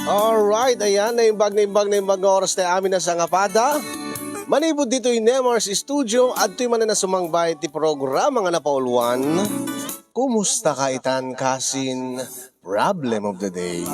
Alright, ayan, naimbag nga oras na amin na sa ngapada. Manibod dito yung Nemars Studio at ito'y man na sumangbay ti programa nga napauluan. Kumusta ka itan kasin problem of the day?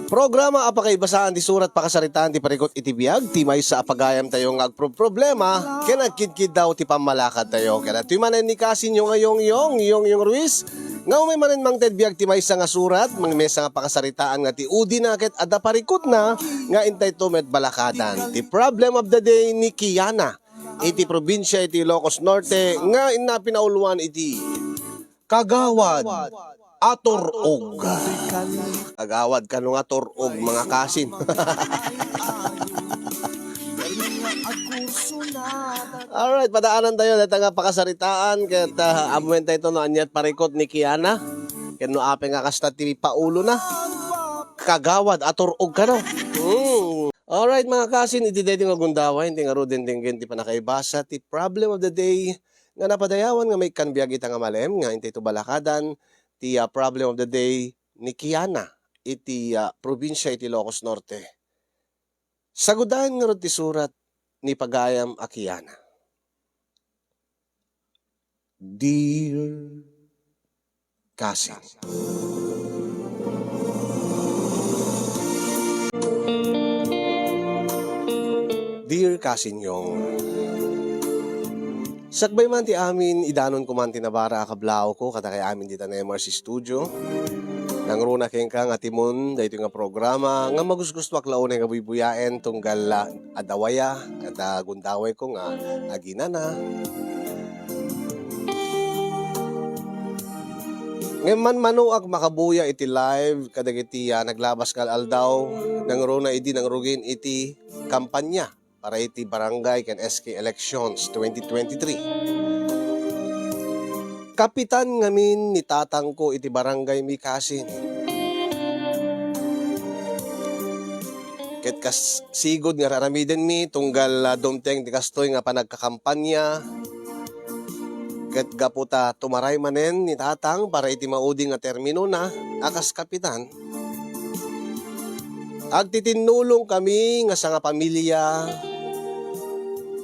Programa apakaibasaan di surat pakasaritaan ti parikot iti biyag ti may sa apagayam tayo nga problema kaya nagkidkid daw ti pamalakad tayo kaya ito'y man ni kasin yung yung Ruiz nga umay manin mang tedbiyag ti may nga surat mang mesa nga pakasaritaan nga ti udi nakit ada parikot na nga intay to met balakadan ti problem of the day ni Kiana iti probinsya iti Ilocos Norte nga ina pinauluan iti kagawad aturog. Kagawad ka nga turog mga kasin. Alright, padaanan tayo dito nga pakasaritaan ket amuwen tayo no anyat parikot ni Kiana. Ken no ape nga kasta ti paulo na. Kagawad aturog ka no. Alright mga kasin, iti dito nga gundawa, hindi nga rodin tingin ti panakaibasa ti problem of the day nga napadayawan nga may kanbiyag ita nga malem nga inte ito balakadan ti problem of the day ni Kiana iti probinsya iti Ilocos Norte. Sagudahan nga ron ti surat ni Pagayam a Kiana. Dear Kasin, Dear Kasinyong, sakbay man ti amin, idanon ko man tinabara akablao ko, kata kay amin dita na MRC Studio. Nang runa keng ka nga timon, dahito nga programa, nga magusgustwak laon nga bubuyaen, tunggal adawaya, at gundaway ko nga, aginana. Ngayon man manuak makabuya iti live, kadagiti naglabas kal aldaw, nang runa iti nang rugin iti kampanya para iti barangay ken SK Elections 2023. Kapitan ngamin ni tatang ko iti barangay mi Kasin. Ket kas sigod nga raramiden mi tunggal dumteng ti kastoy nga panagkakampanya. Ket gaputa tumaray manen ni tatang para iti maudi nga termino na akas kapitan. Agtitinulong kami nga sa nga pamilya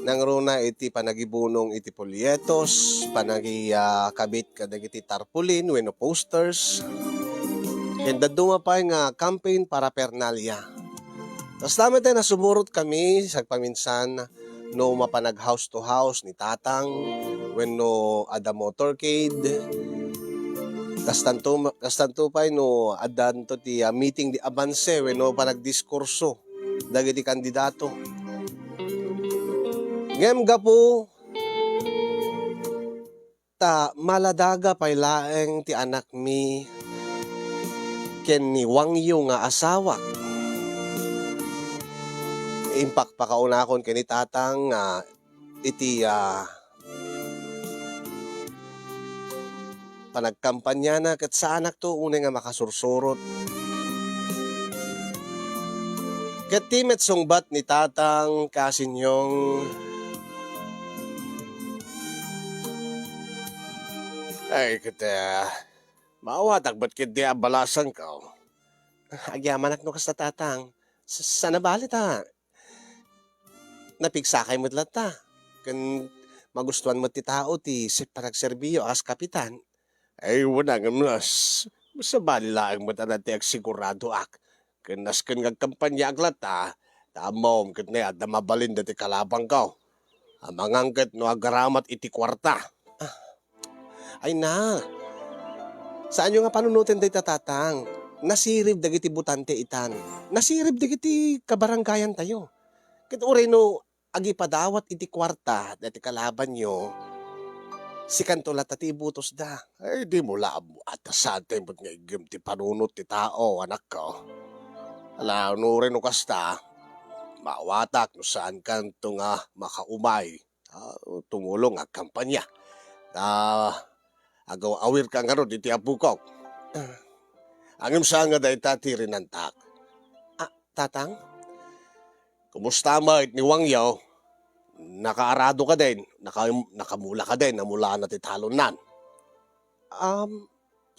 nang runa iti panagibunong iti polyetos, kabit kadagiti tarpaulin wenno posters. And dumapay nga campaign para pernalya. Tas namin tayo nasumurot kami sa paminsan no mapanag house to house ni tatang wenno ada motorcade. Kastanto pay no adanto ti meeting di abanse wenno panagdiskurso dagiti kandidato. Ngem gapo ta maladaga pay laeng ti anak mi ken ni Wangyo nga asawa. Impak pakaunakon ken ni tatang iti panagkampanya na ket sa anak to unay nga makasursurot. Ket timet sungbat ni tatang Kasinyong ay kita mawatag ba't kiti abalasan ka? Agyaman ak no kas tatang. Sana balit napigsakay mo't lata. Kan magustuhan mo ti tao ti panagserbiyo as kapitan. Ay wala nga mas. Sa bali lang mo ti agsigurado ak. Kanas kan ngagkampanya aglata. Tamom kat na da mabalin dati kalabang ka. Amangangkat no agaramat iti kwarta. Ay na. Saan yung nga panunutin day tatatang? Nasirib dagiti butante itan. Nasirib dagiti kabaranggayan tayo. Kit uray no agi padawat iti kwarta dati kalaban nyo. Si kantola tati butos da. Ay di mo laab atasan tayo ba't nga igim ti panunot ti tao anak ko. Ala no rin no kasta. Mawatak no saan kanto nga makaumay. Tumulong ang kampanya. Agaw awir ka nga ron iti abukok. Angim sa nga dahi tati rinantak. Tatang? Kumusta mo ni Wangyaw? Nakaarado ka din. Nakamula ka din. Namula na ti talonan.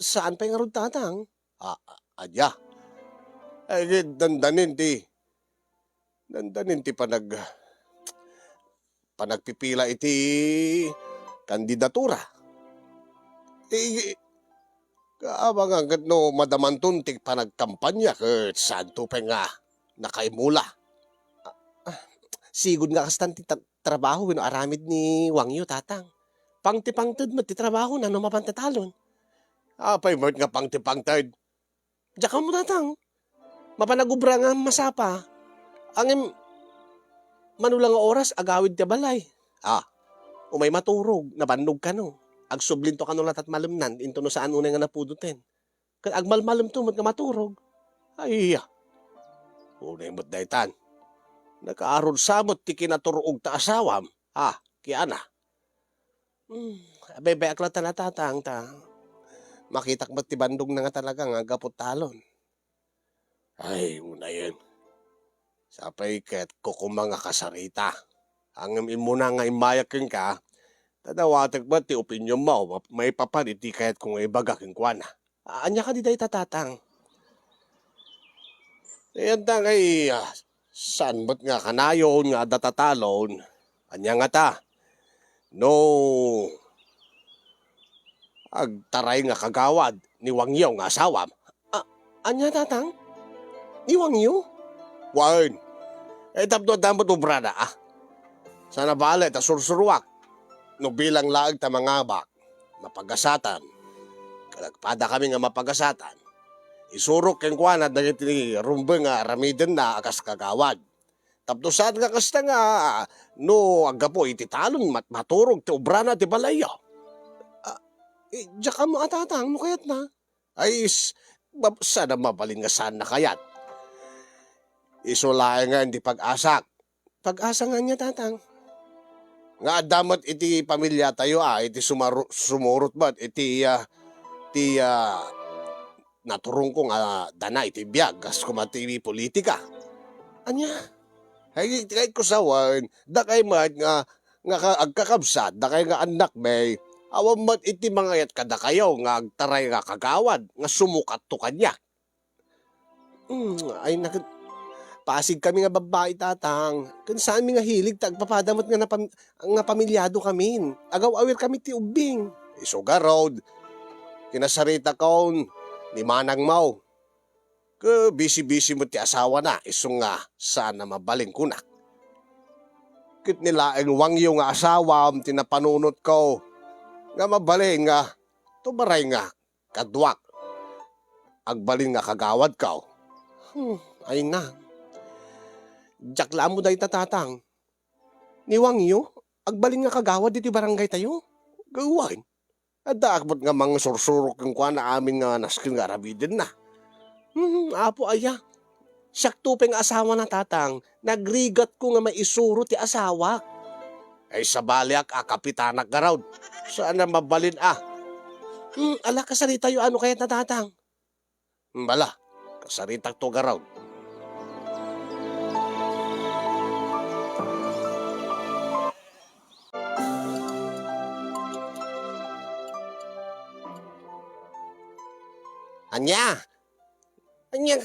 Saan pa yung tatang? Adya. Ay, dandanin ti panagpipila iti kandidatura. Eh, kaabang agad no madamanton ti panagkampanya ket santo pa nga nakaimula. Sigod nga kastan ti trabaho no aramid ni Wangyo tatang. Pangtipangted mo ti trabaho na no mapantatalon. Apay mo nga pangtipangted. Diyan mo tatang. Mapanagubra nga masapa. Ang manulang nga oras agawid ti balay. Umay maturog, nabannog ka no. Agsublinto ka no latat malamnan, into no saan unay nga napudutin. Kat agmalmalam to, mat nga maturog. Ay, unay mo't daytan. Nakaaron samot ti kinaturuog ta asawam. Kaya na. Abay akla talatatang ta. Makitak mo't ti bandog na nga talaga nga gapot talon. Ay, una yun. Sapay ket kukumang nga kasarita. Ang imuna nga imayakin ka, tadawatag ba ti opinyon mo, may papalit di kahit kung ibagakin kwa na. Anya ka di day tatatang. Ayan tang ay, saan ba't nga kanayon nga datatalon, anya nga ta. No, agtaray nga kagawad ni Wangyo nga asawam. Anya tatang? Ni Wangyo? Wan. Tapno damot mo brada Sana bala ta sursurwak. No bilang laag ta mga bak. Mapagasatan. Kalagpada kami nga mapagasatan. Isurok ken kuana dagiti rumbe nga ramiden na akas kagawad. Tapno saan nga kasta nga no agapo iti talon maturog ti obrana ti balayo. Diyan ka mo atatang no kayat na. Ay sana mabalin nga saan na kayat. Isulayan nga hindi pag-asak. Pag-asa nga niya tatang. Nga damat iti pamilya tayo iti sumurot ba iti naturong ko nga dana iti biyag kas kumati politika. Anya? Ay ko sawan, da kay mat nga agkakabsat, da kay nga anak may awam mat iti mga yat kada kayo nga agtaray nga kagawad nga sumukat to kanya. Ay pasig kami nga babae tatang. Kung saan mi nga hilig tagpapadamot nga nga pamilyado kami. Agaw-awir kami ti ubing. Isuga road. Kinasarita kaon ni Manang Mau. Busy-busy mo ti asawa na. Isong nga sana mabaling kunak. Kit nila ang Wangyo nga asawa tinapanunot ko. Nga mabaling nga tumaray nga kadwak. Agbalin nga kagawad ko. Ay na. Jakla mo dahi tatatang. Ni Wangyo, agbalin nga kagawad diti barangay tayo. Gawain. At daakbot nga mga sursurok yung kwa na amin nga naskin nga rabidin na. Apo aya. Siyak tupeng asawa na tatang. Nagrigat ko nga maisuro ti asawa. Ay sabaliak kapitanak ka raw. Saan na mabalin ala kasarita yung ano kaya tatatang. Bala, kasaritak to ka raw. Anya,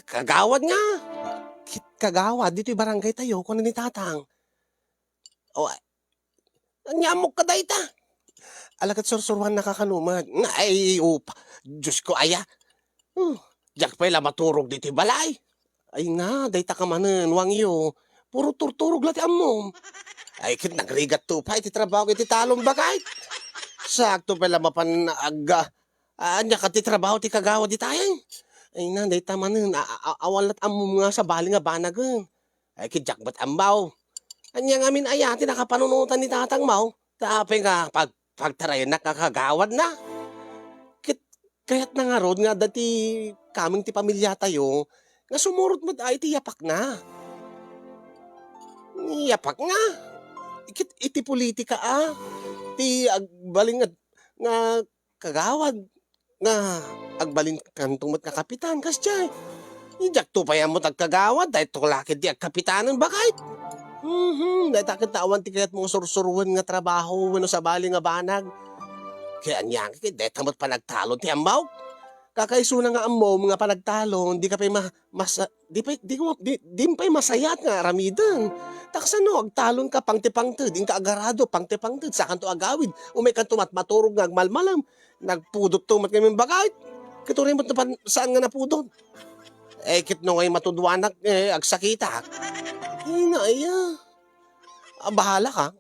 kagawad nga. Kagawad, dito yung barangay tayo, kung ni tatang. Anya mo ka dahi ta. Alagat sursurwan nakakanuman. Ay, Diyos ko, aya. Diyak pala maturog dito yung balay. Ay nga, dahi ta ka manan, Wangyo. Puro turturog lati amom. Ay, kit nagrigat to pa, iti trabaho iti talong bagay. Sakto pala mapanaga. Anya ka ti trabaho ti kagawa di tayo. Ay na, day tama nun. Awalat amom nga sa bali nga banagan. Ay kidyak ba't ambaw. Anya nga min ayati nakapanunutan ni tatang mau. Tapay nga pagtarayan na kakagawad na. Kaya't na nga rod nga dati kaming ti pamilya tayo. Nga sumurot mo ay ti yapak na. Yapak nga. Iti politika Ti agbaling nga kagawad. Nga agbalin kantong mat kapitan kas jay. Ijak to pa yan mo tagkagawad dahil tulakid di agkapitanan bakit? Dahil takit tawan ti kayat mong sursuruan nga trabaho wano sa bali nga banag. Kaya niyang dahil tamot pa nagtalon ti ambaw. Kakaisuna nga amo mga panagtalon, di ka pa'y di pa'y masayat nga aramidan. Taksan no, agtalon ka pangtipangted, in ka agarado, pangtipangted, sa kanto agawid, umay kanto maturog nga agmalmalam, nagpudot to mat kami bagay, kiturin mo saan nga napudot. Kit no ngay matudwanak, agsakita. Hinaya, bahala ka.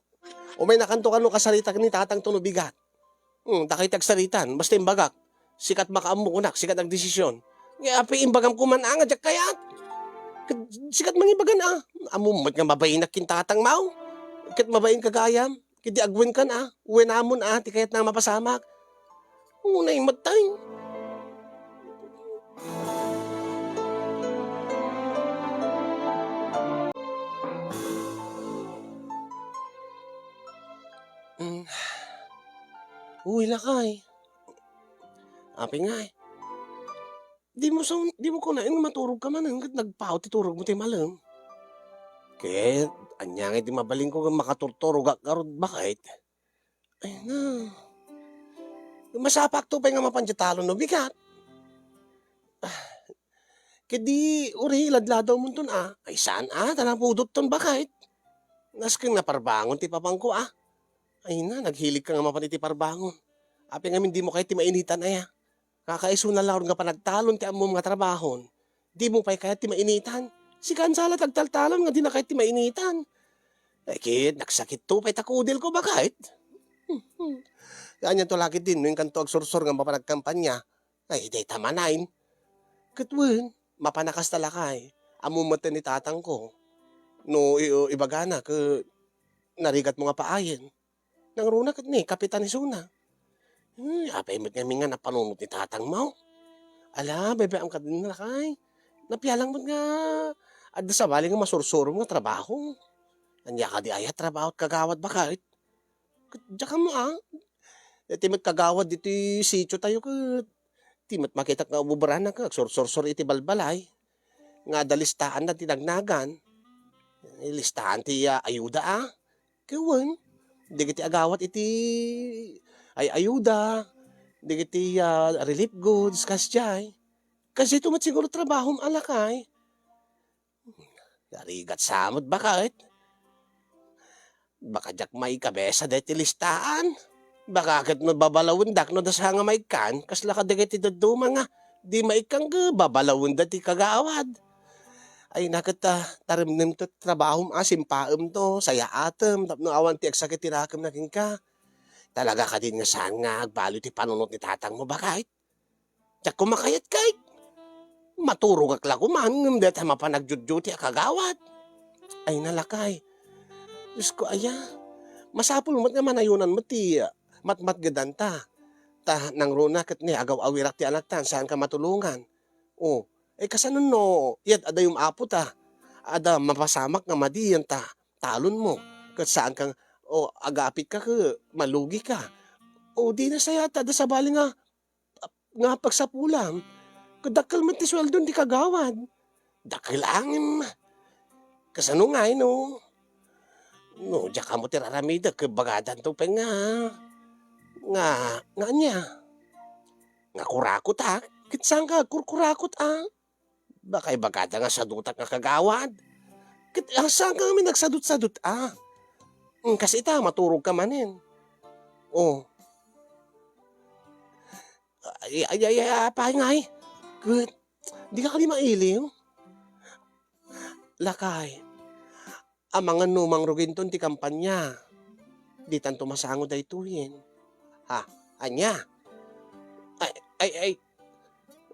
Umay nakanto ka no kasalita ni tatang tunubigat. Takay tagsalitan, basta imbagak. Sikat makaammo kunak, sikat ang desisyon. Nga api imbagam kumananga, jak kayat. Sikat mangibagan Amumot nga mabayin na kintatang mau. Kat mabayin kagayam. Kiti agwin kan uwi namon ti kayat na mapasamak. Unay matay. Uy lakay. Api nga di mo kunain maturog ka man hanggat nagpaot iturog mo ti malam. Kaya anya nga di mabaling ko makaturturog karod bakit? Ay na. Masapak to pa nga mapanjatalo no bigat. Kadi uri ladladaw mo ton Ay saan tanang pudot ton bakit? Nasking naparbangon ti papangko Ay na, naghilig ka nga mapaniti parbangon. Api nga di mo kahit ti mainitan Kakaiso na lang nga panagtalon ti amom nga trabahon. Di mo pa'y kaya ti mainitan. Si kansala tagtaltalon nga di na kahit ti mainitan. Ay kit, nagsakit to pa'y takudil ko ba kahit? Ganyan to lagi din, no yung kanto agsursur nga mapanagkampanya. Ay, day tamanain. Katwen, mapanakas talakay. Amom mata ni tatang ko. No, ibagana, narigat mo nga paayin. Nang runa kat ni, kapitan ni Suna. Apay mo't nga nga napanunot ni tatang mo. Ala, bebe ang kadin na kay. Napialang mo't nga. Adda sa bali nga masursuro nga trabaho. Anya ka di ayat trabaho at kagawad ba kahit? Diyan ka mo timot kagawad iti sityo tayo timot makita nga ububaranan ka. Sursur iti balbalay. Nga dalistaan na tinagnagan. Listahan ti ayuda Kawan. Di kiti agawat iti ay ayuda, digiti relief goods, kasyay. Kasi tumat siguro trabaho alakay. Narigat samot ba kahit? Baka jak may kabesa deti listaan. Baka kat no babalawin dak no das nga may kan, kasla ka digiti daduma nga, di maikang babalawin dati kagawad. Ay nakita tarimnim to trabaho simpaem to, saya atem, tapno awan ti agsakit tirakam na ka. Talaga ka din nga saan nga agbalo ti panunot ni tatang mo ba kahit? Tiyak kumakayat kahit. Maturog akla kuman, ngam deta mapanagjudyuti akagawad. Ay nalakay. Diyos ko masapul mo't nga manayunan mo ti matmat gadanta. Nang runa kat ni agaw awirak ti anak tan, saan ka matulungan? Kasanon no, yad ada yung apo ada mapasamak nga madiyan talon mo. Kat saan kang agapit ka malugi ka. Di na sayata, da sa bali nga pagsapulang. Kadakal man ti sweldo di kagawad. Dakil angin. Kasano nga no? No, diya ka mo ti raramida, bagadan to pa nga niya. Nga kurakot Kit saan ka kurkurakot Baka bagada nga sadutak nga kagawad. Kit saan ka kami nagsadut-sadut kasi maturog ka manin. Pahingay. Good. Di ka kali mailiw. Lakay. Ang mga numang ruginton ti kampanya. Di tanto masango da ituhin. Anya?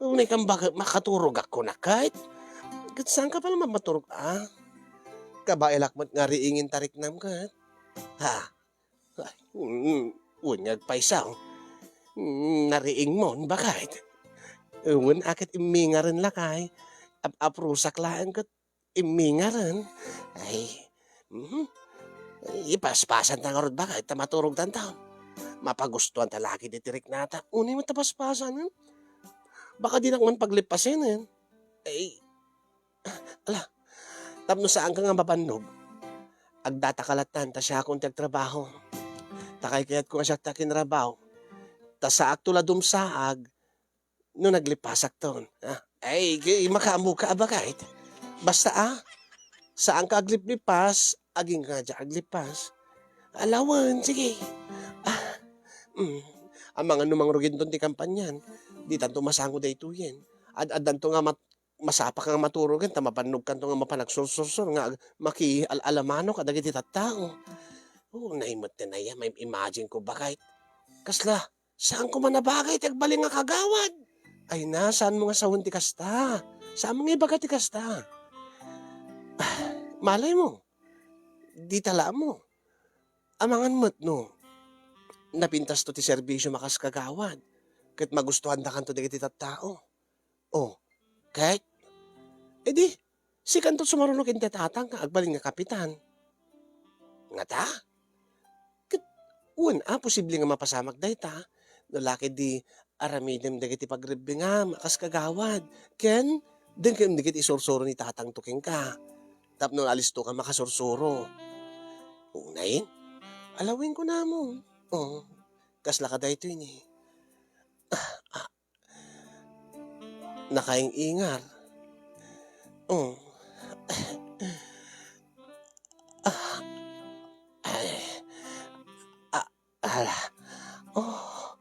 Unay kang makaturog ako na kahit. Saan ka pala maturog Kabailak mo't nga riingin tarik nam ka. Unyag paisaw. Nariing mon bakit? Uwan akit imingaran lakay. Aprusak laan kat imingaran. Ipaspasan ta nga rod bakit maturog tantaw. Mapagustuhan talaki di tirik nata. Unay mo tapaspasan Baka di nakman paglipasin tapno saan ka nga mapanog? Agdatakalatan ta siya akong tagtrabaho. Takay kayat ko nga siya takinrabaho. Ta sa aktuladum saag, no naglipasak ton. Ay, makaamu ka ba kahit? Basta saan ka agliplipas, aging ka dyan aglipas. Alawan, sige. Ah, mm. Ang mga numang rugin ton ti kampanyan, di tanto masango da ito yan. Adan to nga masapak nga maturugan, tamapanog kan to nga mapanagsursur nga maki alamano kadagiti tattao. Naimot na yan, may imagine ko ba kahit kasla, saan ko man nabagay, tagbaling nga kagawad. Ay na, saan mo nga sawon ti kasta? Saan mo nga ibaga ti kasta? Malay mo, di tala mo. Amangan mo't no, napintas to ti serbisyo makas kagawad. Kahit magustuhan da kanto di tattao. Oh, kahit, edi, si kanto sumarunok yung tatang ka, agbaling nga kapitan. Nga ta? Posible nga mapasamak day ta. No laki di aramidem dagiti pagrebbe nga makas kagawad. Ken den kem dagiti isursuro ni tatang tuking ka. Tapno alis to ka makasursuro. Unayin, alawin ko na mo. Oh, kasla ka dayto ini. Nakaing ingar. Oh. Ala. Oh.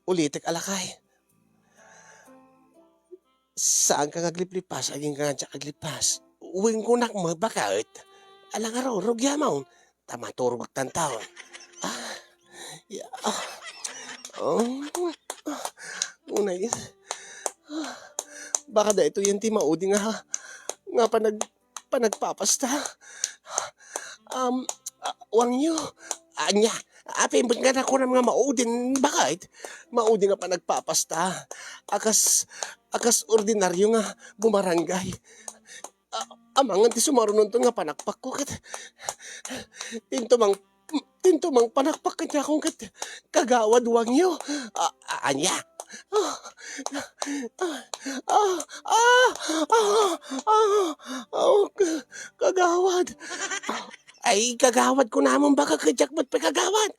Ulitek alakay. Saan ka agliplipas, aging ka nga aglipas. Uwing kunak mo, bakit? Alang araw, rugya maun. Tamaturog tantaon. Yeah. Oh. Unay. Baka da ito yan ti maudi nga panagpapasta. Wangyo. Anya. Apimbot nga na ko ng mga maudin. Bakit? Maudi nga panagpapasta. Akas ordinaryo nga bumarangay. Amangan ti sumarunon to nga panakpak ko kat. Tinto mang panakpak kanya akong kat. Kagawad wangyo. Anya. Kagawad. Ay, kagawad ko namon baka kajakbat pa kagawad.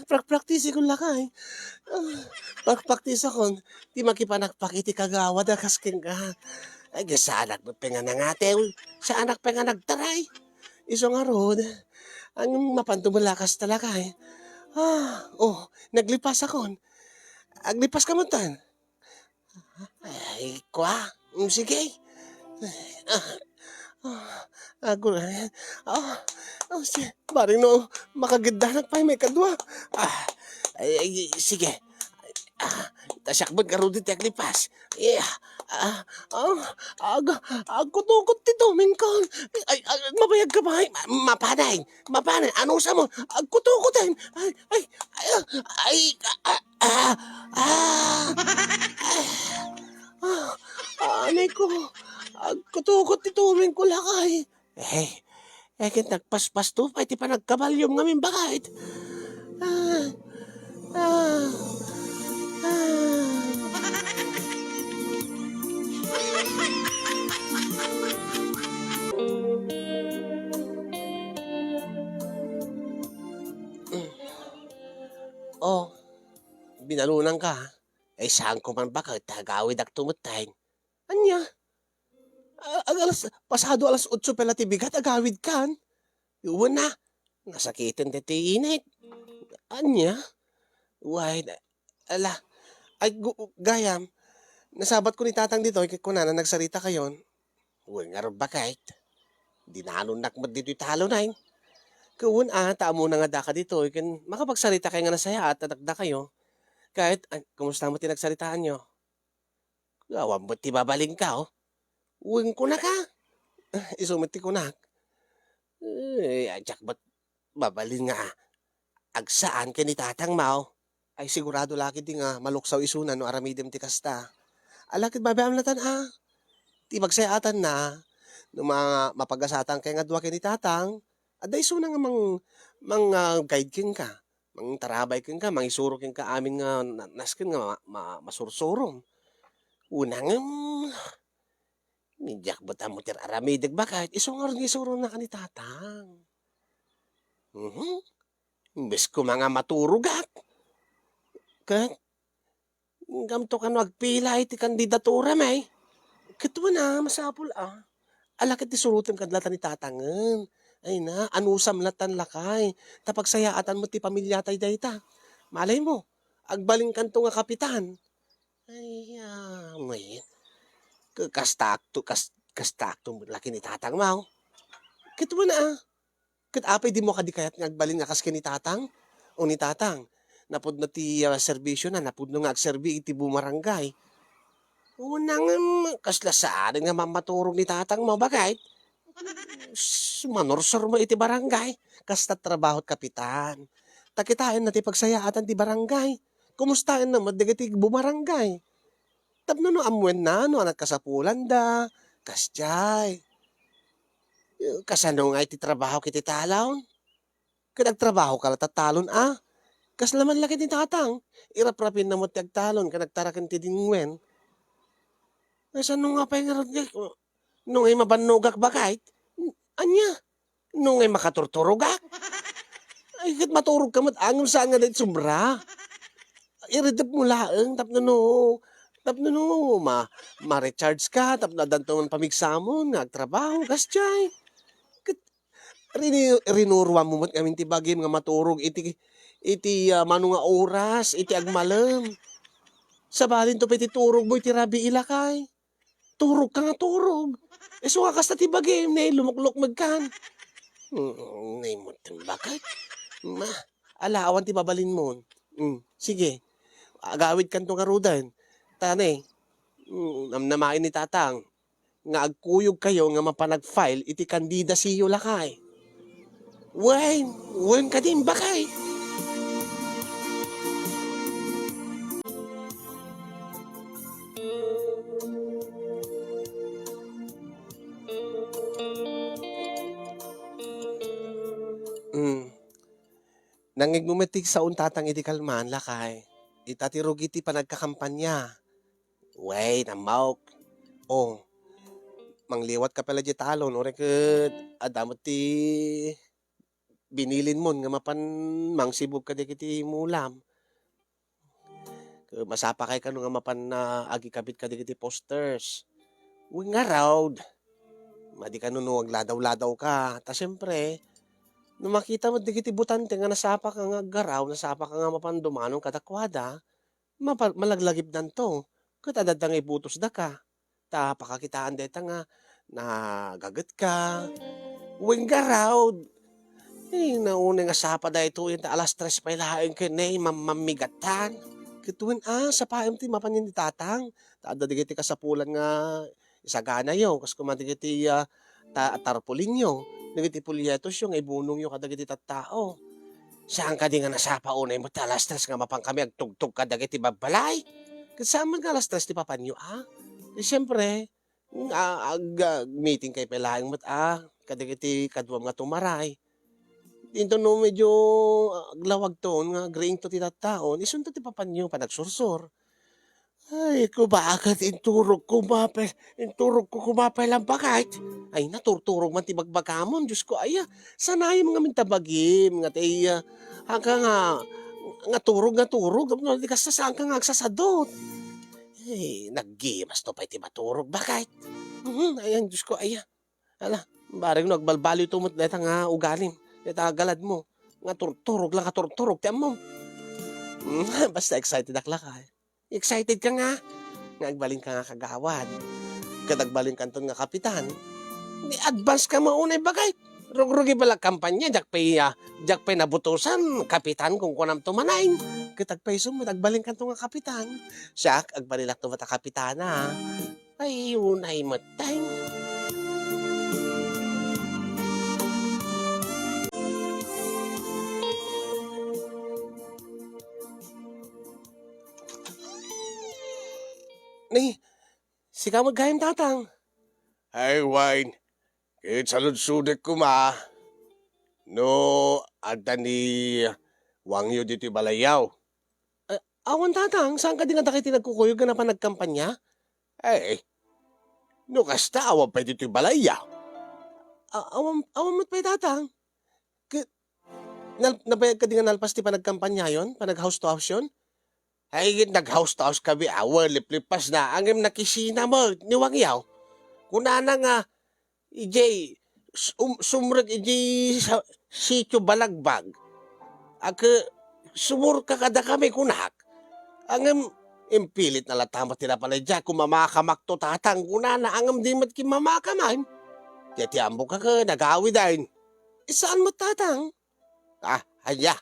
Praktisi ko lakay. Praktisa ko, di makipanakpak iti kagawad akas ka. Ay, sa anak mo nga nangatew. Sa anak pa nga nagtaray. Iso nga rod, ang mapantumulakas talaga eh. Naglipas ako. Aglipas ka mo tan. Ay, kwa. Sige. Ako na. Baring no, makagadanak pa may kadwa. Sige. Tasyakbot ka rin dito aglipas. Agkutukot tito, mingkon. Mabayag ka ba? Mapanay. Anong sa mo? Agkutukot ay. Anay ko. Agkutukot tito, mingkon lakay. Kaya nagpaspas to, pati pa nagkabalyom ngamin bakit? Binalunan ka. Saan ko man bakit tagawid ak tumutay? Anya? Pasado alas 8 pala tibigat agawid kan. Iwan na. Nasakitin diti init. Anya? Why? Ala. Ay, gayam. Nasabat ko ni tatang dito, kung na nagsarita kayon. Uy, nga rin bakit? Dinanon nakmat dito italo na yun. Kung taamo na nga da ka dito, makapagsarita kayo nga nasaya at tatakda kayo. Kahit, kumusta mo tinagsaritaan nyo? Gawan mo ti babaling ka, Uwing ko na ka. Isumiti ko na. Ajak ba't babalin nga. Agsaan ka ni tatang mao? Ay sigurado laki di nga maluksaw isunan no aramidem ti kasta. Alakit babayam latan Ti magsayatan na. No mapagasatan kay nga duwa ni tatang. Aday isunan nga guide kin ka. Mang tarabay kin ka. Mang isuro kin ka amin nga naskin nga masursurom. Unang nijak ba't mo tir aramidig bakit? Isungar ni isuro na ka ni tatang. Imbes ko mga maturugat. Kat, Gamto ka no agpila iti kandidatura may. Kito na, masapul Alakit ti surutan kadlatan ni tatangen. Ay na, anusam latan lakay. Tapagsayaatan mo ti pamilya tay dayta. Malay mo, agbaling kanto nga kapitan. Ay, may. Kastakto laki ni tatang mau. Kito na Kat apay di mo kadikayat nga agbalin nga kas ni tatang. O ni tatang. Napod na ti serbisyo na, napod na nga agserbi iti bumarangay. Unang kaslasaan nga mamaturog ni tatang mo bagay. Manorsor mo iti barangay. Kasta trabaho't kapitan. Takitain na ti pagsayaatan ti barangay. Kumustahin na madigiti bumarangay. Tapno no amwen na no anak kasapulan da. Kasjay. Kasano nga iti trabaho kiti talaw? Kanagtrabaho ka tatalon Kas laman laki ti tatang. Iraprapin na mo ti agtalon kanagtarakan ti dingwen. Sano nga pa yung nung ay mabanugak bakit? Anya? Nung ay makaturturugak? Ay, kat maturog ka angam saan nga dahil sumra. Iridap mo laang, tapno no, ma-recharge ka, tapno dantungan pamigsamon, nagtrabaho, kasjay. Rinurwa mo mat kami ti bagim nga maturog, iti mano nga oras, iti agmalam. Sabalin to piti turog mo, iti rabi ilakay. Turog ka nga turog. So nga kasta ti bagim, lumuklok magkan. Naimot bakit? Alawan ti babalin mo. Sige, agawid kan to karudan. Tane, namnamain ni tatang, nga agkuyog kayo nga mapanag-file iti kandida siyo lakay. Wen ka din bakay? Nangig mumetig sa untatang iti kalman lakay. Itatirog iti panagkakampanya. Namawk. Mangliwat ka pala di talon. Ore ket adamot ti binilin mo nga mapan mangsibog ka di kiti mulam. Masapa kay kano nga mapan na agikabit ka di kiti posters. Nga raw. Madi ka no agladaw-ladaw ka. Ta siyempre, nung makita mo di kiti butante nga nasapa ka nga garaw, nasapa ka nga mapandumanong katakwada, malaglagip danto. Katadad nga ibutos da ka. Ta pakakitaan deta nga nagagat ka. Garaw. Nauna nga sapa da ito yung alas 3 pa ilahain ka na mamigatan. Kituin sa paim ti mapanin ni tatang. Tada digiti kasapulan nga isagana yo. Kas kumadigiti tarpulin yo. Digiti pulyetos yung ibunong yung kadagiti tattao. Saan ka di nga nasapa unay mo alas 3 nga mapang kami agtugtog kadagiti babalay. Kasama nga alas 3 ti papanyo siyempre, meeting kay pelaing mo kadagiti kadwam nga tumaray. Dito no medyo aglawag to nga green to ti tattaon, isunto ti papanyo panagsursur. Ay, kumakat inturog ko kumapay lang bakit? Ay, naturturog man ti bagbagamon, Diyos ko, sanay mga mintabagim, nga tay, hanggang nga turog, tapos di ka saan ka nga agsasadot. Ay, naggimas to pa iti maturog, bakit? Ayan, Diyos ko, ala, barang nagbalbaliw tumot na nga ugalim, ita galad mo, nga turturog lang katurturog, tiyan mo. Basta excited akla ka. Excited ka nga. Nagbalin ka nga kagawad. Kadagbalin ka nga kapitan. Di advance ka maunay bagay. Rugrugi pala kampanya. Jak pay nabutusan. Kapitan kung kunam tumanain. Katagpay sumo. Nagbalin ka nga kapitan. Siyak, agbalilak to mata kapitana. Ay, unay matay. Sika maggayam tatang. Ay, wine. Kahit salud-sudik ko no, adda ni Wangyo dito balayaw. Awan tatang, saan ka di nga takiti nagkukuyog ka na pa nagkampanya? No kasta, awan pa dito balayaw. Awan mo't pa tatang. Nabayag ka di nga nalpas ti pa nagkampanya yon? Pa nag house to house yon? Ay, nag-house to house kami, liplipas na. Ang nakisina mo, ni Wangyaw. Kunana nga, ijay, sumrag ijay sa sityo balagbag. Ak, sumur ka kada kami kunak. Ang impilit na latamat nila pala dyan, kung mamakamak to tatang, kunana, ang di mat kimamakaman. Diyati ambo ka nag-awi dahin. Saan mo tatang? Aya,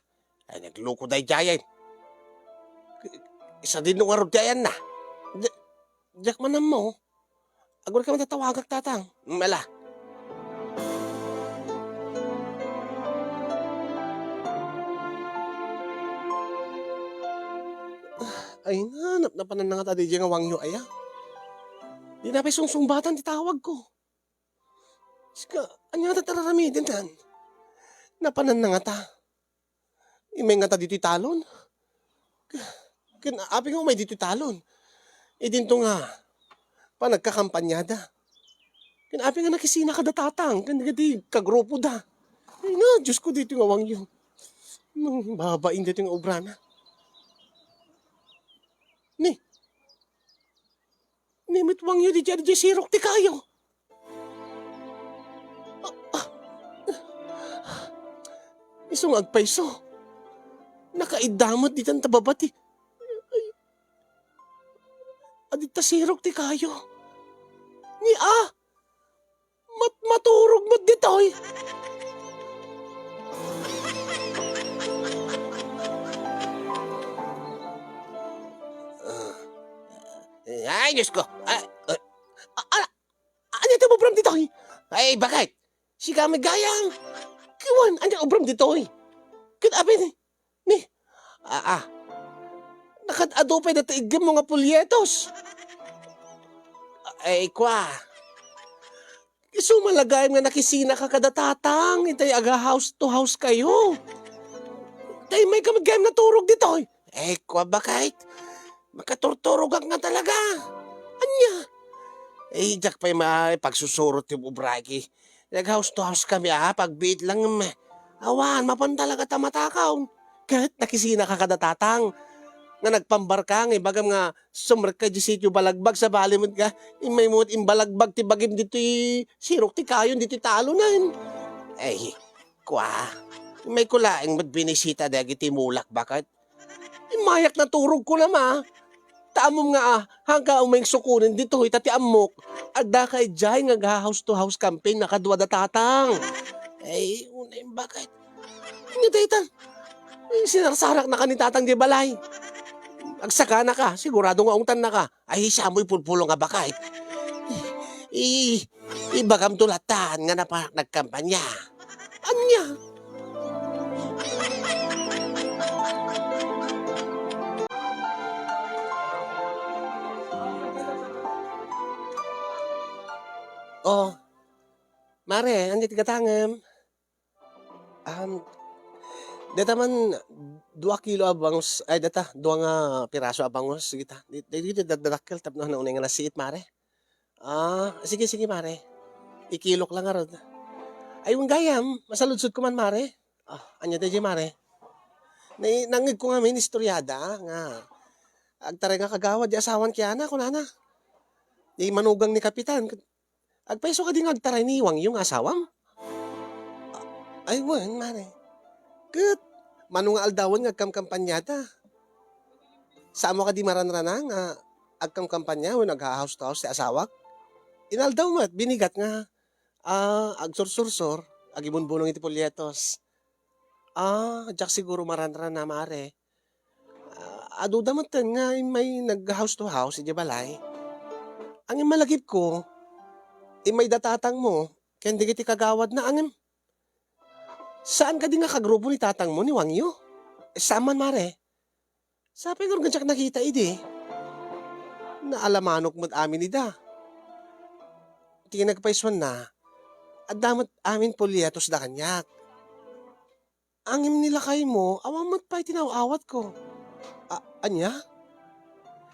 ay nagluko dahi jayan. Isa din nung arod jayan na. Diyak man mo. Agwal ka matatawagak tatang. Mala. Ay nanap na panan nga tadi nga wangyo aya. Di na pa sungsungbatan ti tawag ko. Sika, anya ta tararamidin tan. Napanan na nga ta. Imay nga ta dito talon. Api nga may dito talon. Idinto nga, pa nagkakampanyada. Api nga nakisina ka da tatang. Di kagrupo da. Ay na, Diyos ko dito nga wangyo. Babain dito nga obrana. Ni mitwang yun di dyan sirok ti kayo. Isong agpaiso. Nakaidamot di tan tababati. Adita sirok ti kayo. Ni maturog mo ditoy. Ay, Diyos ko. Ano ito obram ditoy? Ay, bakit? Si kami gayang. Kiwan, ano obram ditoy? Kinabi ni. Nakadadopay na taigam mga pulyetos. Ay, kwa. Sumalagay nga nakisina ka kada tatang. Itay aga house to house kayo. Tay may kamagayam na turog ditoy. Ay, kwa bakit? Makaturturog nga talaga. Anya? Eh, jak pa yung pagsusurot yung ubraki. Nag-house to house kami pagbiit lang awan, mapan talaga tamatakaw. Kahit nakisina ka kada tatang. Nga nagpambarkang, bagam nga sumrek ka di sityo balagbag sa balimod ka. May mo't imbalagbag ti bagim dito sirok ti kayon dito talunan. Eh, kwa. May kulaing magbinisita dagi ti mulak bakit? Mayak na turog ko na Taamom nga hangga umay sukunin dito itati amok. Agda kay jay nga house to house campaign nakadwa da tatang. Eh, unay bakit? Nga daytan. Sinarsarak na ka ni tatang di balay. Agsaka na ka, sigurado nga ungtan na ka. Ay, samoy pulpulo nga bakit? Ibagam tulatan nga nagkampanya. Anya? Oh, mare, andi tiga tangem. Data man 2 kilo abangos, ay data 2 nga piraso abangos kita. Dito dadakkel tapno na unay nga nasiit mare. Sige mare. Ikilok lang arod. Ay yung gayam, masaludsod ko man mare. Anya tayo mare. Nangig ko nga may istoryada nga. Agtaray nga kagawad di asawan kaya na kunana. Di manugang ni kapitan. Agpaiso ka di nga agtaray ni Iwang yung asawam. Ay wan mare. Kat, manong nga aldawan nga agkam-kampanyata. Samo ka di maranrana nga agkam-kampanya o nag-house to house si asawak. Inaldaw mat, binigat nga agsursursor, agibunbunong iti polyetos. Jak siguro maranrana mare. Aduda mat nga may nag-house to house iti balay. Ang malagip ko, may datatang mo, kaya hindi kiti kagawad na angin. Saan ka di nga kagrupo ni tatang mo ni Wangyo? Saman mare. Sabi ko ganyan nakita Naalamanok mo't amin ida. Di nagpaiswan na. At damat amin polyetos da kanyak. Angin nila kayo mo, awamat pa itinawawat ko. Anya?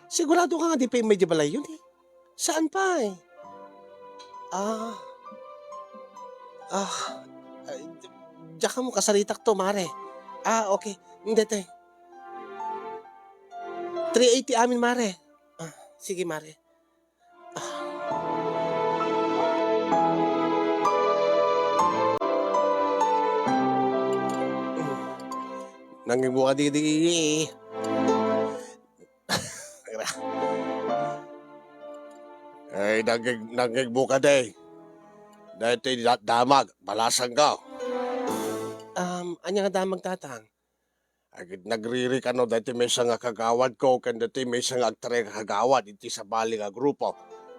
Sigurado ka nga di pa yung medyo balay yun Saan pa Diyak ka mo kasalitak to, mare. Okay. Hindi, te. 380 amin, mare. Sige, mare. Nanging buka di. Ay, nanging buka day. Dahil damag, balasang ka. Anya nga damag tatang? Agad nagriri ka no, dahil may isang kagawad ko, kan dati may isang agtare kagawad, iti sa bali nga grupo.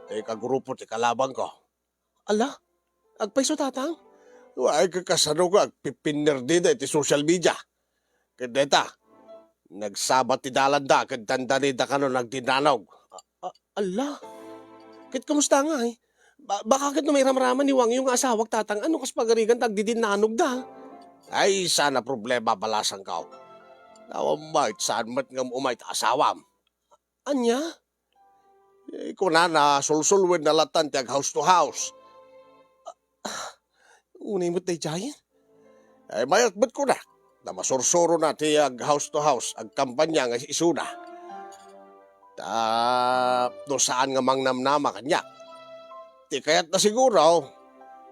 Dahil kagrupo, ti kalabang ko. Ala? Agpaiso tatang? Ay, kakasano ko, agpipinner din iti social media. Kadeta, nagsabat ti dalanda, kadtandanida ka no, nagdinanog. Ala? Kit kamusta nga eh? Baka kit no may ramraman ni Wang yung asawag tatang, ano kas pagarigan tagdidinanog da? Ay, sana problema balasang ka. Nawamait, saan mat nga umait asawam. Anya? Iko na sulsulwin na latan tiyag house to house. Unay mo't day jayan? Ay, mayat ba't ko na? Na masursuro na tiyag house to house, ag kampanya nga isuna. No saan nga mangnamnama kanya. Ti kayat na siguro,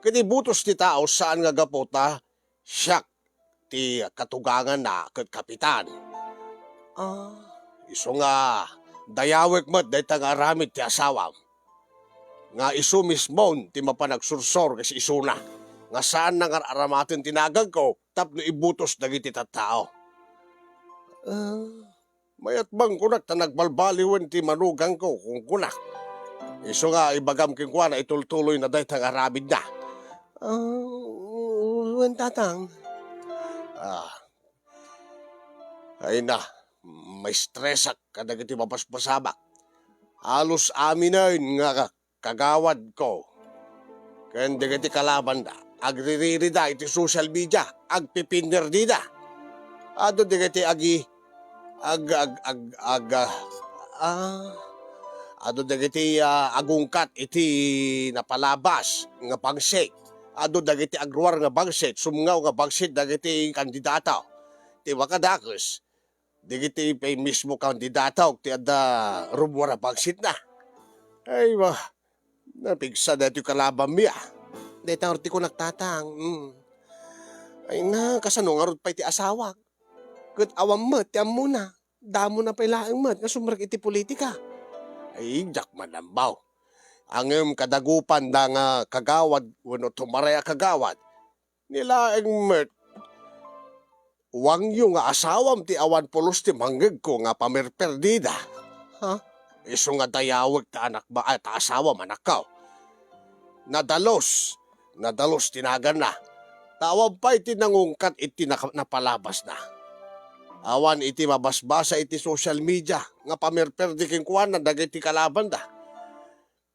kiti butos ti tao saan nga gapota, siyak ti katugangan na kat kapitan. Iso nga, dayawek mat day tangaramid ti asawam. Nga iso mismon ti mapanagsursor kasi iso na. Nga saan nang aramatin tinagag ko, tapno ibutos dagiti tattao. Mayat bang kunak ta nagbalbaliwen ti manugang ko kung kunak. Iso nga ibagam king kwa na itultuloy na day tangaramid na. Wen tatang. Ay na, may stressak kadagiti mapaspasamak. Halos amin na yun nga kagawad ko. Kaya dagiti kalaban da, agririri da iti social media, agpipinner di da. Ado dagiti ado dagiti agungkat iti napalabas nga pangsit. Ado dagiti agruar nga bangsit, sumngaw nga bangsit dagiti kandidato. Ti wakadakos, digiti pay mismo kandidato, ti ada rumwara bangsit na. Ay ba, napigsa na ito kalabang miya. Dahil tangorti ko nagtatang. Ay na, kasano nga pa'y ti asawak. Kat awam mat, ti muna. Damo na pa'y laang mat, nga sumrak iti politika. Ay, jak manambaw. Ang kadagupan na nga kagawad, wano tumaraya kagawad. Nilaang mat, Wang yung nga asawam ti awan pulos ti manggag ko nga pamirperdida. Iso nga dayawag ta anak ba at asawam anak ka. Nadalos tinagan na. Tawag pa iti nangungkat iti napalabas na. Awan iti mabasbasa iti social media nga pamirperdi king kuwan na dagiti kalaban da.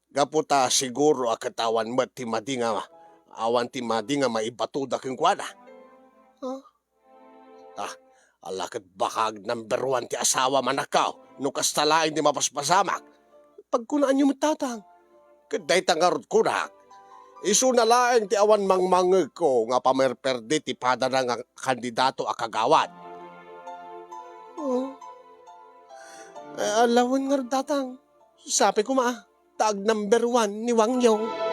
Gaputa siguro akatawan mat ti madi nga awan ti madi nga maibatuda king kuwan na. Alakad bakag number 1 ti asawa manakaw, no kastalain ti mapaspasamak. Pagkunaan niyo matatang, kaday tangarod kunak. Isu na laeng ti awan mangmangeg ko nga pamerperde ti padana nga kandidato a kagawad. Alawan nga tatang, sabi ko taag number 1 ni Wang Yong.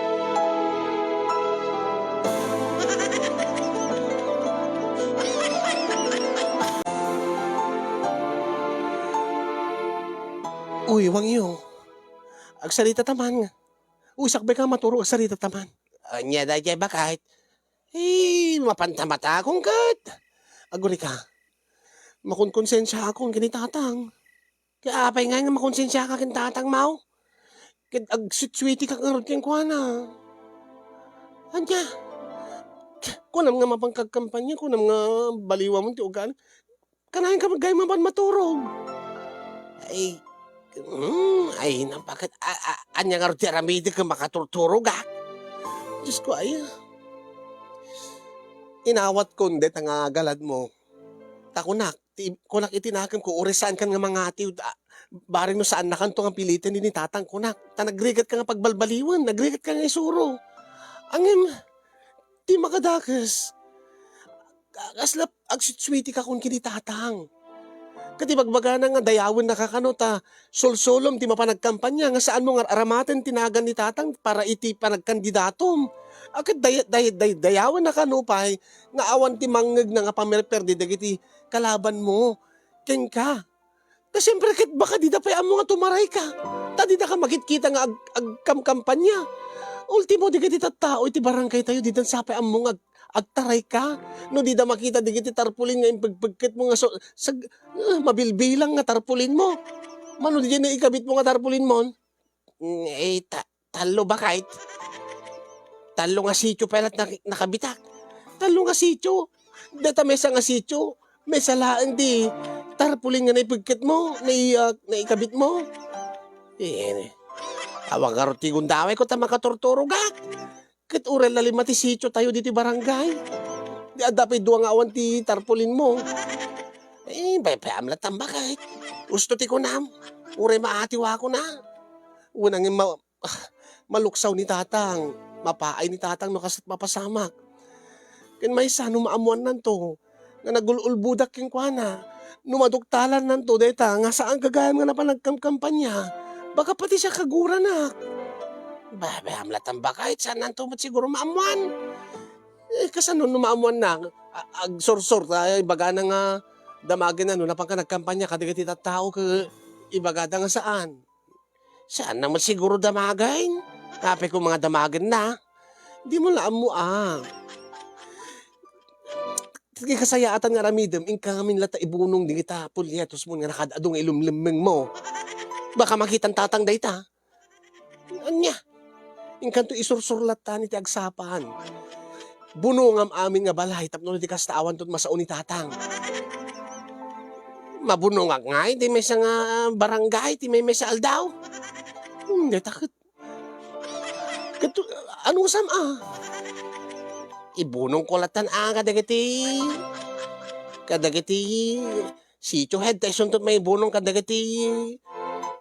Uy, Wang Yong, agsalita taman nga. Uy, sakbay ka maturo agsalita taman. Anya da jay bakit? Mapantamata akong kat. Aguli ka, makunkonsensya akong kinitatang. Kaya apay nga makonsensya ka kinitatang mau. Kaya agsitswiti ka karot yung kuwana. Anya, kunam nga mapangkagkampanya, kunam nga baliwa mo ti ugan. Kanahin ka magay mapan maturog. Ay, nampakat, anya nga rin ramidi ka makaturturog Diyos ko, inawat ko hindi, tangagalad mo. Takunak, kunak itinakam ko, urisan kan nga mga atiw, baring no saan na kanto nga pilitin ni tatang kunak. Nagrigat ka nga pagbalbaliwan, nagrigat ka nga isuro. Angin, di makadakas. Aslap, agsitswiti ka kung kinitatang. Katibagbaga na nga dayawin nakakanota, solsolom ti mapanagkampanya nga saan mo nga aramaten tinagan ni tatang para iti panagkandidatom. Akit dayawin nakanupay nga awan ti mangeg na nga pamerperde dagiti kalaban mo. Ken ka. Ta siyempre ket baka di da pay amo nga tumaray ka. Ta di da ka makikita nga agkampanya. Ultimo di ti tattao iti barangay tayo di dan sapay amo nga agtaray ka. No di da makita di ti tarpulin nga impagpagkit mo nga mabilbilang nga tarpulin mo. Mano di na ikabit mo nga tarpulin mo? Talo ba kahit? Talo nga sityo pelat nakabitak. Talo nga sityo. Data mesa nga sityo. Mesa laang di tarpulin nga naipagkit mo, naikabit mo. Awang karoti gundaway ko ta makatortoro gak. Ket urel na lima ti sityo tayo dito barangay. Di adapay duwa nga awan ti tarpulin mo. Bayam la tamba kahit. Gusto ti kunam. Uray maatiwa ko na. Unang maluksaw ni tatang. Mapaay ni tatang no kasat mapasamak. Ken may sano maamuan nanto. Nga nagululbudak king kuana. Numaduktalan nanto deta nga saan kagayam nga napanagkampanya. Baka pati siya kagura na. Bayam la tamba kahit saan nanto mat siguro maamuan. Kasano no maamuan na. Agsorsor tayo ibaga na nga damagin na no napang ka nagkampanya kadigati tao ka ibagada nga saan. Saan naman siguro damagin? Kape ko mga damagin na. Di mo laam mo kasayaatan nga ramidem, inka ngamin lata ibunong di kita pulyetos mo nga nakadadong ilumlimeng mo. Baka makitan tatang dayta. Anya, inkan to isursurlat ta ni ti agsapan. Bunongam amin nga balay, tapno di kastawan tot masaon ni tatang. Mabunong nga, di may nga barangay, di may sa aldaw. Hindi, takot. Anong sam ibunong ko latan kadagiti sityo head tayo tot may bunong kadagiti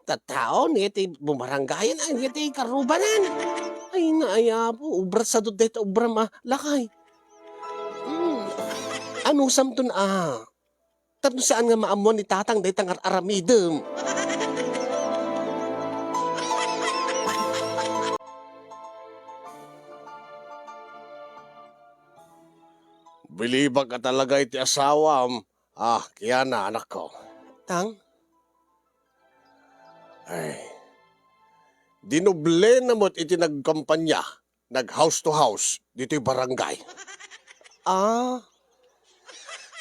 tattao niti bumarangayan ang niti karubanan. Ay naaya po ubrat sa dut dito ubra lakay. Anong samton tapno saan nga maamon ni tatang dito nga aramidem. Bilibag ka talaga iti asawam. Kaya na anak ko. Tang? Ay. Dinoble na mo't iti nagkampanya. Nag-house to house. Dito'y barangay.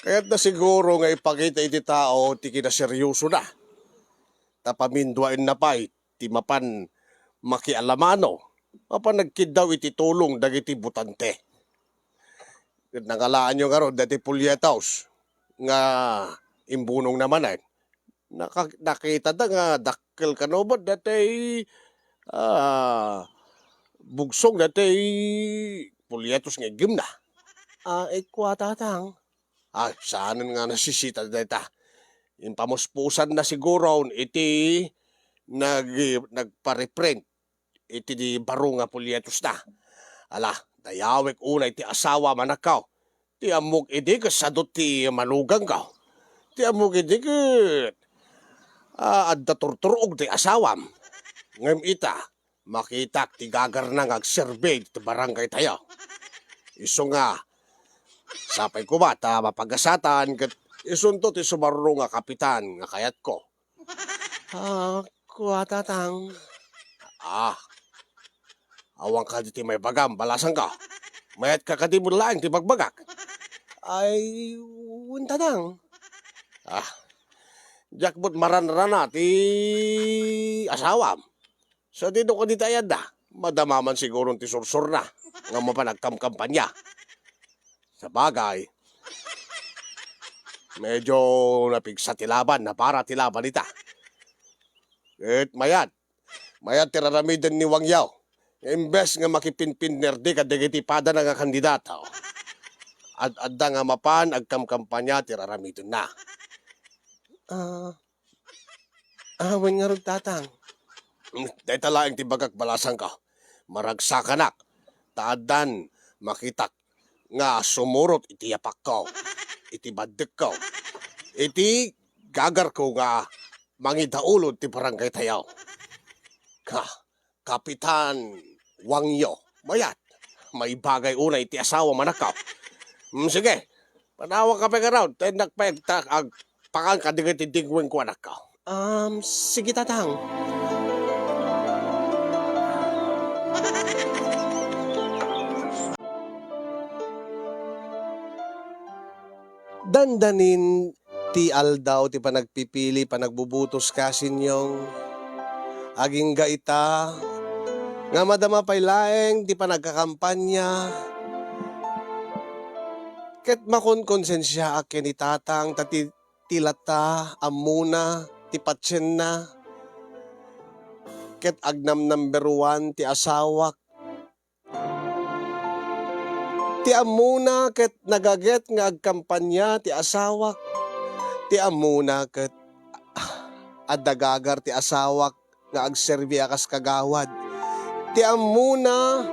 Kaya't na siguro nga ipakita iti tao ti kinaseryoso na. Tapamindwain na pa'y ti mapan makialamano. Mapan nagkidaw iti tulong dagiti butante. Nakalaan nyo nga ron, dati pulyetaws, nga imbunong naman nakita da nga dakkel kanobot, dati bugsong, dati pulyetos nga igim na. Kwa tatang? Saanan nga nasisita data. Yung pamuspusan na siguro, iti nagpa-reprint, iti di baro nga pulyetos na. Dayawek unay ti asawa manakaw. Ti amok idik sadot ti manugang ka. Ti amok idik adda turturog ti asawam. Ngem ita, makitak ti gagar na agserbe ti barangay tayo. Iso nga, sapay ko ba, mapagasatan, isunto ti sumarro nga kapitan nga kayat ko. Kuha tatang. Awang ka diti may bagam, balasan ka. Mayat ka kadimod lang, ti bagbagak. Ay, wintadang. Jakbot maranrana ti asawam. So dito ko ditayad na. Madamaman siguro ti sursur na. Nga mapanagkamkampanya. Sa bagay, medyo napigsa tilaban na para tilaban ita. Mayat tiraramidan ni Wang Yao. Imbes nga makipinpinner di kadagitipada na nga kandidato. At adda nga mapan agkamkampanya tiraramidon na. Wen nga tatang. Dahil talaing tibagak balasan ka. Maragsakanak. Taadan makitak nga sumurot iti yapak ko. Iti badik ko. Iti gagar ko nga mangitaulod ti barangay tayaw. Kapitan Wangyo, mayat, may bagay unay ti asawa manakaw. Sige, panawag ka pa ka raw, tayo nakpagtak ag pakang kadigatidigwing ko anak ka. Sige tatang. Dandanin ti aldaw ti panagpipili panagbubutos kasin yung aging gaita nga madama pay laeng ti panagkakampanya ket makonkonsensya aken ni tatang tati tilata amuna ti patsen na ket agnam number 1 ti asawak ti amuna ket nagaget nga agkampanya ti asawak ti amuna ket adagagar ti asawak nga agserbi akas kagawad ti amuna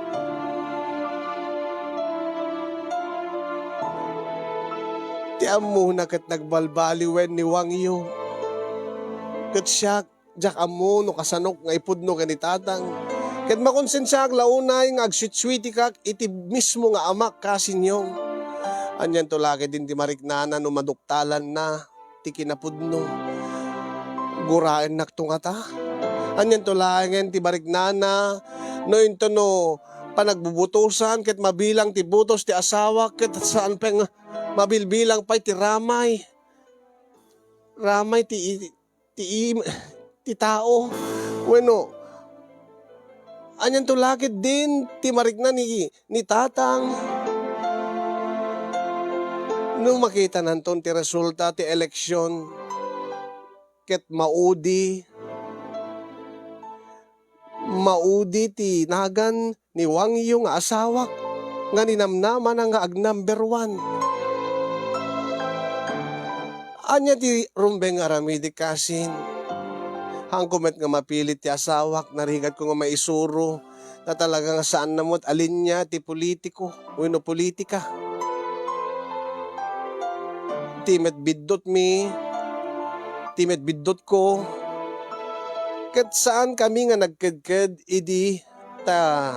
ket nagbalbaliwen ni Wangyo ket siya jak amo no kasanok nga ipudno ken ni tatang ket makonsensya ag launay nga agswitswiti kak iti mismo nga amak kasinyong anyan to lagi din ti mariknana no maduktalan na ti kinapudno guraen naktungata anyan to lagi ti mariknana no into no panagbubutusan ket mabilang ti butos ti asawa ket saan peng mabilbilang pa'y ti ramay ti tao bueno anyan to lakit din ti marikna ni tatang nung makita nanton ti resulta ti eleksyon ket maudi ti nagan ni Wangyo nga asawak nga ninamnaman nga ag number 1 anya ti rumbeng aramidi kasin hangkumet nga mapilit ti asawak narigat ko nga maisuro na talaga nga saan namot alin niya ti politiko uno politika timet biddot ko ket saan kami nga nagkedked idi ta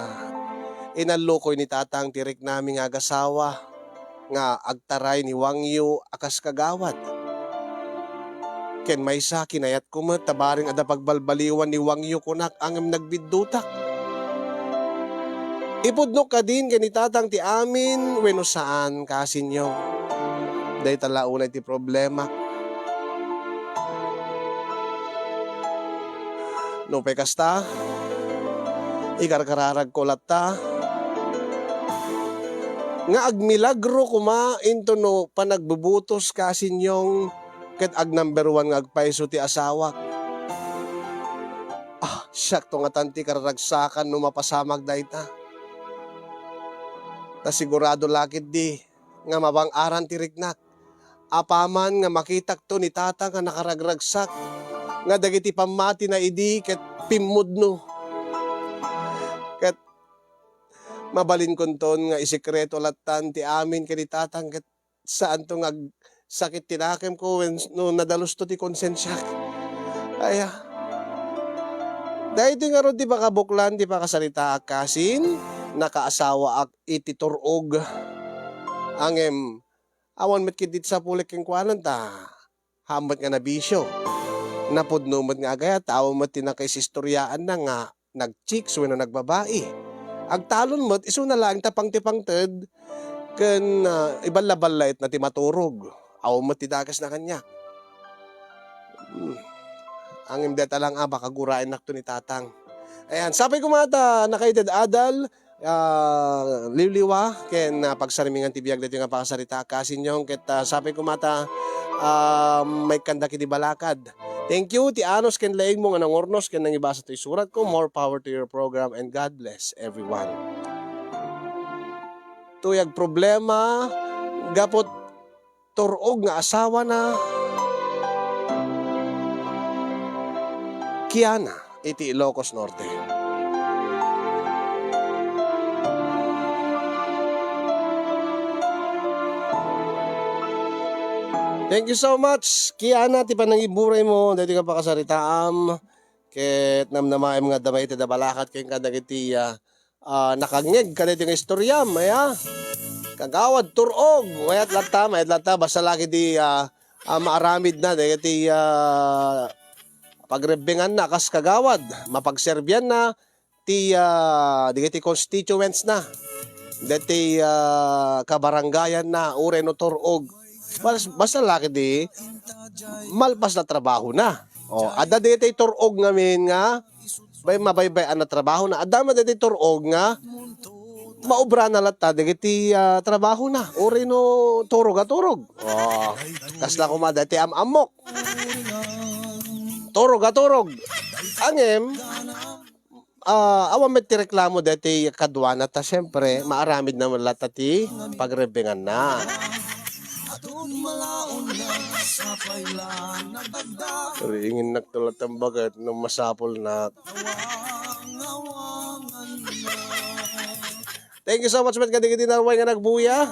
inallokoy ni tatang tirik nami nga agasawa nga agtaray ni Wangyo akas kagawad ken maysa kinayat ko met tabaring ada pagbalbaliwan ni Wangyo kunak angem nagbiddutak ipudno ka din ken ni tatang ti amin wenno saan kasinyo day tala unay ti problema no pekasta ikarkararag ko latta nga agmilagro kuma into no panagbubutos kasinyong ket ag number 1 nga agpaiso ti asawak syakto nga tanti kararagsakan no mapasamag dayta ta sigurado lakit di nga mabang-aran ti riknak apaman nga makitak to ni tata nga nakaragragsak nga dagiti pamati na idi ket pimmudno ket mabalin konton nga isekreto latan ti amin ken ni tatang ket saan to nga sakit tinakem ko when no nadalos to ti konsensya aya dahil nga ro di pa kabuklan di pa kasalita kasin nakaasawa ak iti turog angem awan met kidit sa pulik keng kwanan ta hamat nga nabisyo napudno met nga agayat tao met tinakaisistoryaan na nga nagchicks wenno nagbabae agtalon met isu na lang tapang tipangted ken ibalaballait na ti maturog aw met ti dagas na kanya ang imdeta lang baka gurain nakto ni tatang ayan sapay kumata nakaitid adal liwliwa ken pagsarimingan ti biag dito nga pakasarita kasinyong ket sapay kumata may kanda kiti balakad. Thank you ti anos ken laing mo nga nangornos ken nangibasa to'y surat ko. More power to your program and God bless everyone. Tuyag problema gapot turog nga asawa na Kiana iti Ilocos Norte. Thank you so much. Kiana, ti panangiburay mo. Dito ka pa kasaritaam. Ket namnamaim nga damay iti dabalakat ken kadagiti nakangeg kadagiti nga istoryam. Aya. Kagawad turog. Mayat lata basta lagi di maaramid na dagiti pagrebengan na kas kagawad. Mapagserbyan na ti dagiti constituents na. Dati kabarangayan na ure no turog. Basta laki di malpas na trabaho na. Ada dito turog ngamin nga mabaybay na trabaho na. Adama dito turog nga maobra na lata dagiti trabaho na. Uri no turog. Kasla kuma dati amok. Turog. Angem awan met ti reklamo dati kadwana ta siyempre maaramid na lata ti pagrebengan na. Ringin nagtulat ang bagat ng masapol na. Thank you so much, man. Kadigiti na nga nagbuya.